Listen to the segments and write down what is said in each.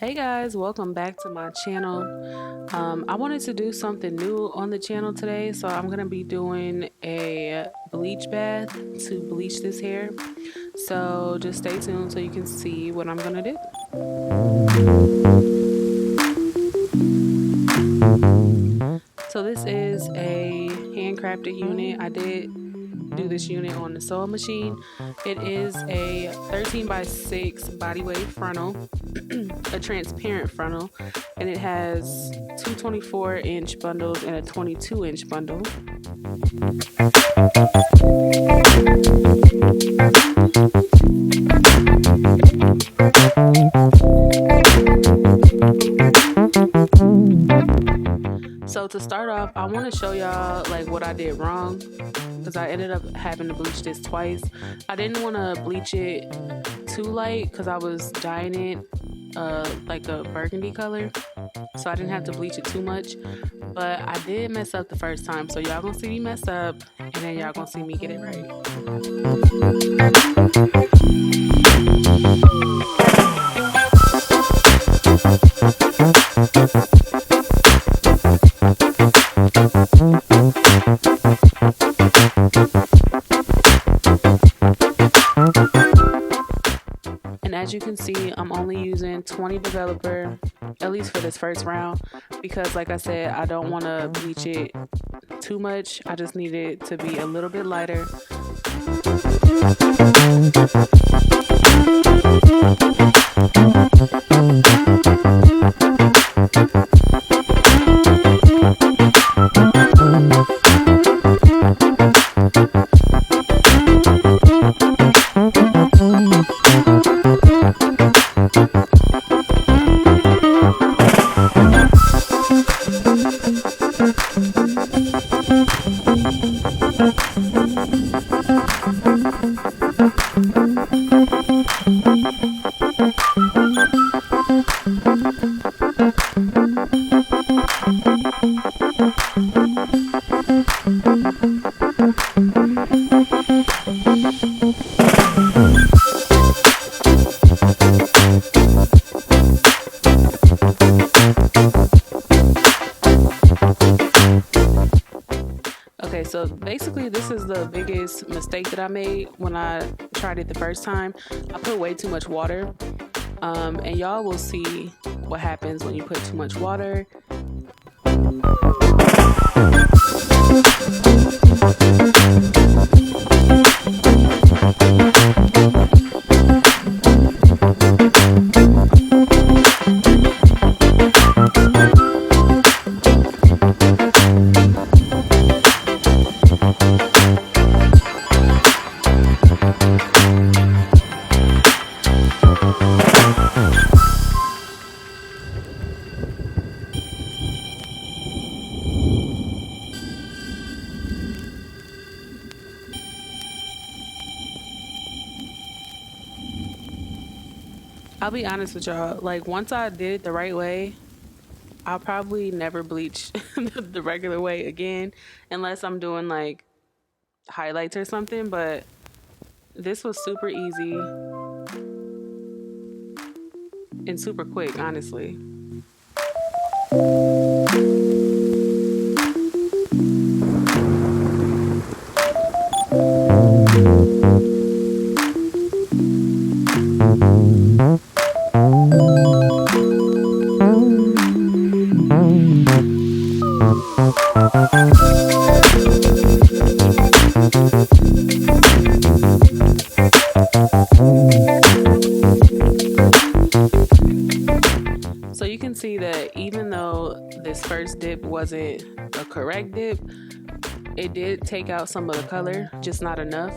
Hey guys, welcome back to my channel. I wanted to do something new on the channel today, so I'm gonna be doing a bleach bath to bleach this hair. So just stay tuned so you can see what I'm gonna do. So this is a handcrafted unit. I did do this unit on the sewing machine. It is a 13x6 body weight frontal, a transparent frontal, and it has two 24-inch bundles and a 22-inch bundle. So to start off, I want to show y'all like what I did wrong, because I ended up having to bleach this twice. I didn't want to bleach it too light because I was dyeing it like a burgundy color, so I didn't have to bleach it too much. But I did mess up the first time, so y'all gonna see me mess up and then y'all gonna see me get it right. As you can see, I'm only using 20 developer, at least for this first round, because like I said, I don't want to bleach it too much. I just need it to be a little bit lighter. Okay, so basically this is the biggest mistake that I made when I tried it the first time. I put way too much water, and y'all will see what happens when you put too much water. I'll be honest with y'all, like once I did it the right way, I'll probably never bleach the regular way again, unless I'm doing like highlights or something. But this was super easy and super quick, honestly. So you can see that even though this first dip wasn't a correct dip, it did take out some of the color, just not enough.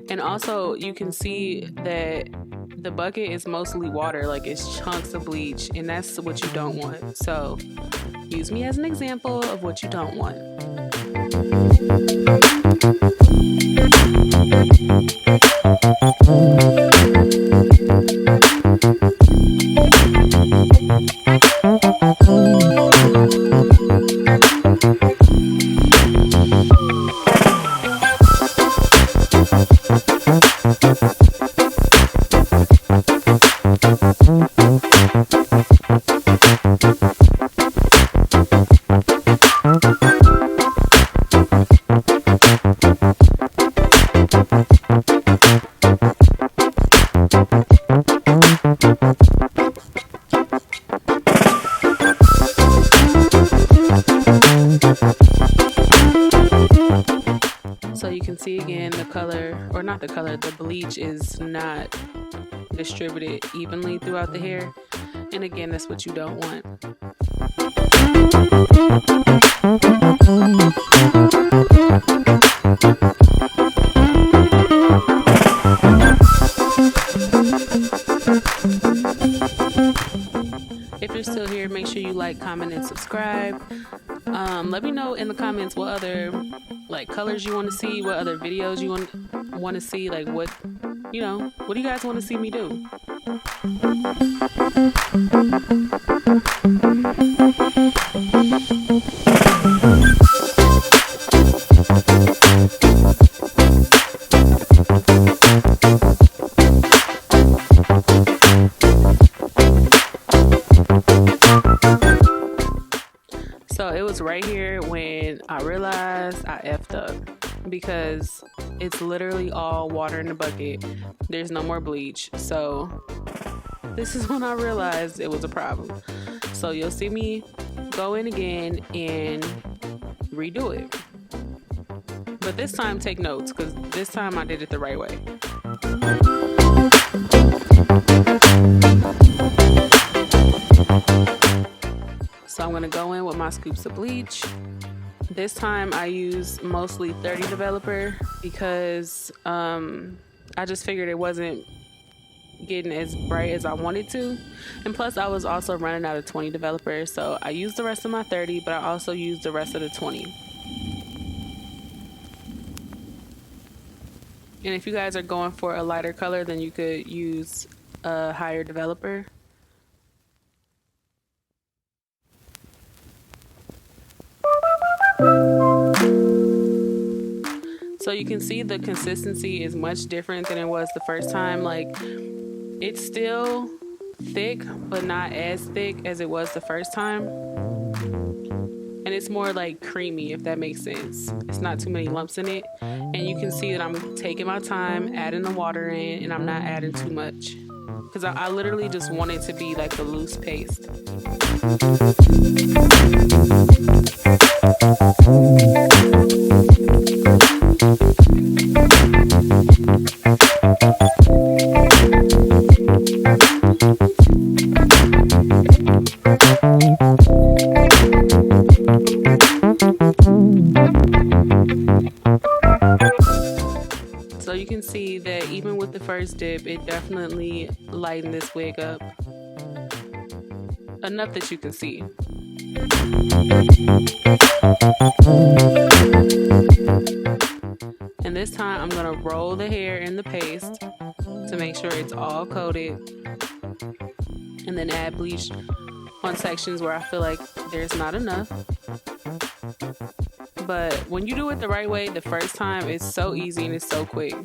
And also you can see that the bucket is mostly water, like it's chunks of bleach, and that's what you don't want. So use me as an example of what you don't want. or not the color, the bleach is not distributed evenly throughout the hair. And again, that's what you don't want. If you're still here, make sure you like, comment, and subscribe. Let me know in the comments what other like colors you want to see, what other videos you want to see, like what do you guys want to see me do? So it was right here when I realized I effed up, because it's literally all water in the bucket. There's no more bleach. So this is when I realized it was a problem. So you'll see me go in again and redo it. But this time take notes, because this time I did it the right way. So I'm going to go in with my scoops of bleach. This time I use mostly 30 developer because I just figured it wasn't getting as bright as I wanted to. And plus I was also running out of 20 developer. So I used the rest of my 30, but I also used the rest of the 20. And if you guys are going for a lighter color, then you could use a higher developer. So you can see the consistency is much different than it was the first time. Like, it's still thick, but not as thick as it was the first time. And it's more like creamy, if that makes sense. It's not too many lumps in it. And you can see that I'm taking my time, adding the water in, and I'm not adding too much. Because I literally just want it to be like a loose paste. So you can see that even with the first dip, it definitely lightened this wig up enough that you can see. And this time I'm gonna roll the hair in the paste to make sure it's all coated, and then add bleach on sections where I feel like there's not enough. But when you do it the right way the first time, it's so easy and it's so quick.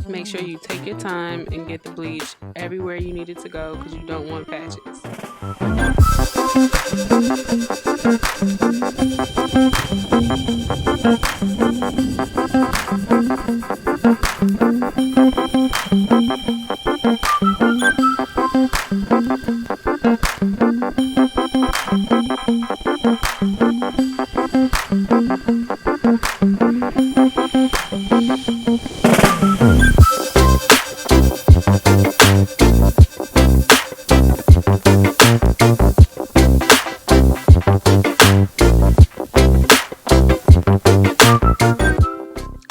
Make sure you take your time and get the bleach everywhere you need it to go, because you don't want patches.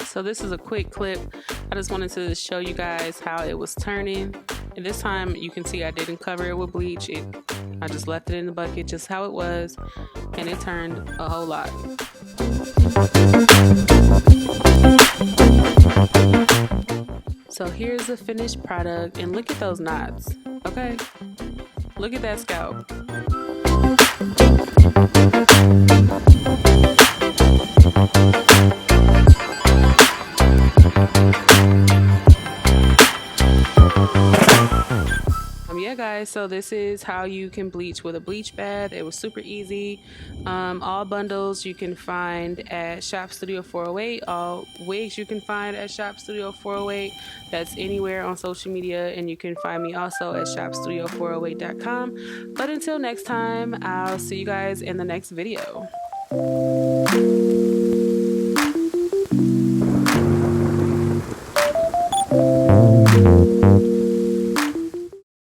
So this is a quick clip. I just wanted to show you guys how it was turning. And this time you can see I didn't cover it with bleach. I just left it in the bucket just how it was, and it turned a whole lot. So here's the finished product, and look at those knots, okay? Look at that scalp. Yeah guys, so this is how you can bleach with a bleach bath. It was super easy. All bundles you can find at Shop Studio 408. All wigs you can find at Shop Studio 408. That's anywhere on social media, and you can find me also at shopstudio408.com. But until next time, I'll see you guys in the next video.